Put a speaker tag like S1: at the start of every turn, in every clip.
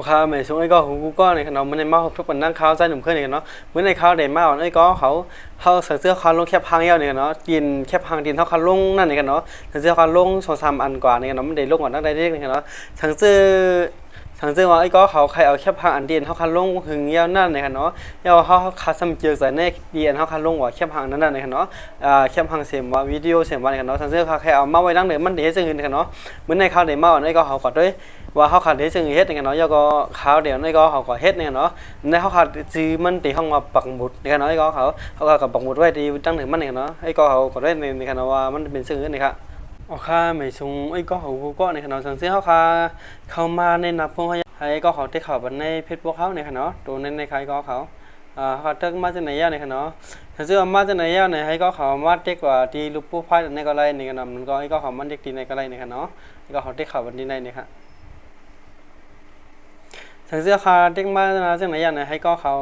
S1: ข้าไม่ช่วงไอ้ก็กูก็ในขนมมันในมาทุกคนนั่งข้าวใจหนุ่มเพื่อนในกันเนาะเมื่อในข้าวเดมาไอ้ก็เขาใส่เสื้อคอลงแคบพังเยาวในกันเนาะดินแคบพังดินเขาคอลงนั่นในกันเนาะใส่เสื้อคอลง2-3อันกว่าในกันเนาะมันได้ลงกว่านักได้เล็กในกันเนาะทั้งเสื้อทั้งเสื้อว่าไอ้ก็เขาใครเอาแคบพังอันดินเขาคอลงหึงเยาวนั่นในกันเนาะเยาวเขาคาซัมเจอใส่ในดินเขาคอลงว่าแคบพังนั่นในกันเนาะแคบพังเสียงว่าวิดีโอเสียงว่าในกันเนาะทั้งเสื้อเขาใครเอามาไว้ดังเดิมมันได้ซึ่งในกันเนาะเหมือนในข้าวเดมาไอ้ก็เขากอดด้วยว่าเขาขาดที่ซึ่งเฮ็ดในกันเนาะแล้วก็ข้าวเดียวนี่ก็เขาก็เฮ็ดในกันเนาะในเขาขาดจีมันตีห้องมาปักหมุดในกันเนาะไอ้ก็เขาก็กับปักหมุดไว้ที่ตั้งถึงมันในกันเนาะไอ้ก็เขาก็ได้ในกันเนาะว่ามันเป็นซึ่งนี่ครับโอเคไม่ซุงไอ้ก็เขาก็ในกันเนาะซึ่งเขาเข้ามาในนับพวกให้ก็เขาที่เขาบันในเพจพวกเขาในกันเนาะตัวในใครก็เขาเขาตึกมาจากไหนยาในกันเนาะถ้าเชื่อมาจากไหนยาในให้ก็เขามาเด็กกว่าที่ลูกผู้พายในก็ไรในกันเนาะมันก็ไอ้ก็เขามันเด็กที่ในก็ไรในกันเนาะไอ้ก็เขาที่เขาบันที่ในนี่ครับถึงเสื้อคาเด็กมาจากไหนอย่างไหนให้ก็เขา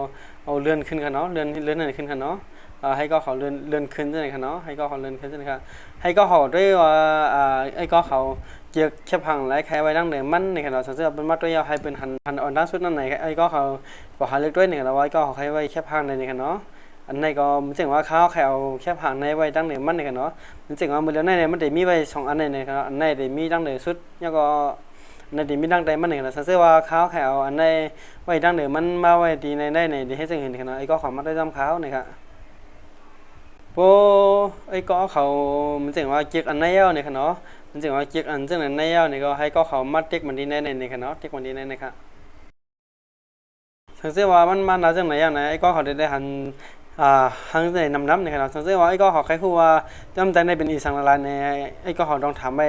S1: เอาเลื่อนขึ้นกันเนาะเลื่อนไหนขึ้นกันเนาะให้ก็เขาเลื่อนขึ้นใช่ไหมครับเนาะให้ก็เขาเลื่อนขึ้นใช่ไหมครับให้ก็เขาด้วยว่าไอ้ก็เขาเกี่ยวแค่พังและแค่ไว้ดั้งเดิมมันในขณะเสื้อเป็นมัดตัวยาวให้เป็นหันอ่อนด้านสุดนั่นไหนไอ้ก็เขาบอกหาเล็กด้วยหนึ่งแล้วไว้ก็เขาให้ไว้แค่พังในนี้กันเนาะอันนี้ก็มันจึงว่าเขาแค่เอาแค่พังในไว้ดั้งเดิมมันในกันเนาะมันจึงว่ามือเลี้ยวในมันได้มีไว้2อันในครับอันนี้ได้มีดั้งเดิมสุดแล้วก็ในดีมีดังใดมันหนึ่งนะเสื้อว่าเขาแขวอันในไว้ดังเดิมมันมาไว้ดีในได้ในดีให้จึงเห็นขนาดไอ้ก็ของมันได้จำเขาเนี่ยครับโปไอ้ก็เขามันจึงว่าเจ็กอันในเย้าเนี่ยครับเนาะมันจึงว่าเจ็กอันซึ่งในเย้าเนี่ยก็ให้ก็เขามัดเจ็กมันดีในเนี่ยครับเนาะเจ็กมันดีในนะครับเสื้อว่ามันมาหนาจึงไหนอย่างไหนไอ้ก็เขาได้หันหังในน้ำเนี่ยครับเสื้อว่าไอ้ก็เขาใครพูดว่าจำแต่ในเป็นอีสังละลายในไอ้ก็เขาต้องถามไป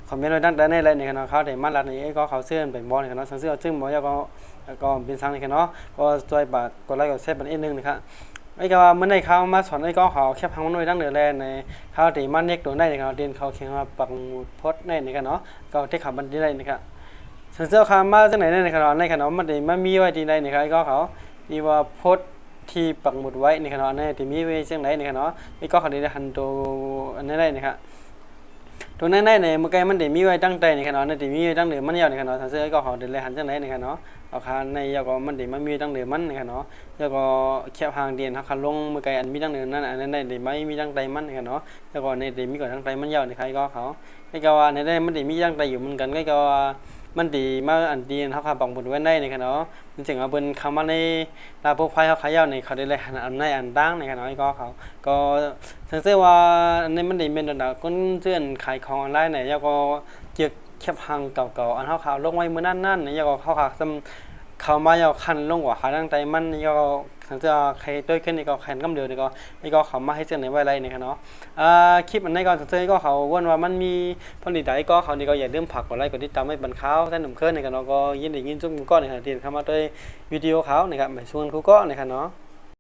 S1: คอมเมนต์ไว้ดังแต่ในอะไรเนี่ยครับเขาได้มาละในไอ้ก็เขาเสื้อเป็นบอลเนี่ยครับเสื้อซึ่งบอลก็เป็นสังเนี่ยครับก็ช่วยบาดกดไลค์กดแชร์เป็นอีกนึงนะครับไอ้ก็เมื่อในเขามาสอนไอ้ก็เขาแค่พังมันไว้ดังเดือดแลในเขาได้มันเน็กตัวได้เนี่ยครับเดินเขาเขียนว่าปักพดในเนี่ยครับก็ที่ขับมันได้นะครับเสื้อคามาจากไหนในขนาดในขนาดมันได้มามีไว้ที่ใดเนี่ยครับไอ้ก็เขาที่ว่าพดที่ปักหมุดไว้ในขณะนี้ที่มีไว้เช่นไรในขณะนี้ก็เขาได้หันตัวอันนั้นได้นะครับตัวนั้นได้ในเมื่อกี้มันได้มีไว้ตั้งใจในขณะนั้นที่มีไว้ตั้งเดือมันยาวในขณะถ้าเสื้อก็เขาได้หันเช่นไรในขณะเอาคาในยาวก็มันได้มามีตั้งเดือมันในขณะแล้วก็แคบหางเดียนเขาลงเมื่อกี้อันมีตั้งเดือนั้นอันนั้นได้ไม่มีตั้งใจมันในขณะแล้วก็ในได้มีก่อนตั้งใจมันยาวในใครก็เขาไอ้ก็ว่าในได้มันได้มีตั้งใจอยู่เหมือนกันก็มันดีมาอันดีเขาขับบังบุญไว้ได้ในขณะมันจึงเอาเป็นคำว่าในลาพวกไฟเขาขายาวในเขาได้เลยอันในอันดังในขณะก็เขาก็ถึงเสียว่าในมันดีเป็นระดับก้นเสื่อนขายของออนไลน์เนี่ยแล้วก็เจ็บแคบหังเก่าๆอันเขาข่าวลงไว้เมื่อนั่นเนี่ยแล้วก็เขาข่าวซ้ำเขามาเอาคันลงกว่าหาตั้งใจมันนี่ก็ถึงจะใครด้วยขึ้นนี่ก็แข่งกำเดียวนี่ก็เขามาให้เสื่อนในไว้ไรเนี่ยเนาะคลิปอันนี้ก็ถึงเสียก็เขาว่ามันมีผลิตได้ก็เขานี่ก็อย่าลืมผักกดไลค์กดติดตามให้บันเขาท่านหนุ่มเคลื่อนในกันเนาะก็ยินดียินจุ่มก็ในขณะที่เข้ามาด้วยวิดีโอเขาในครับไปชวนกูก็ในครับเนาะ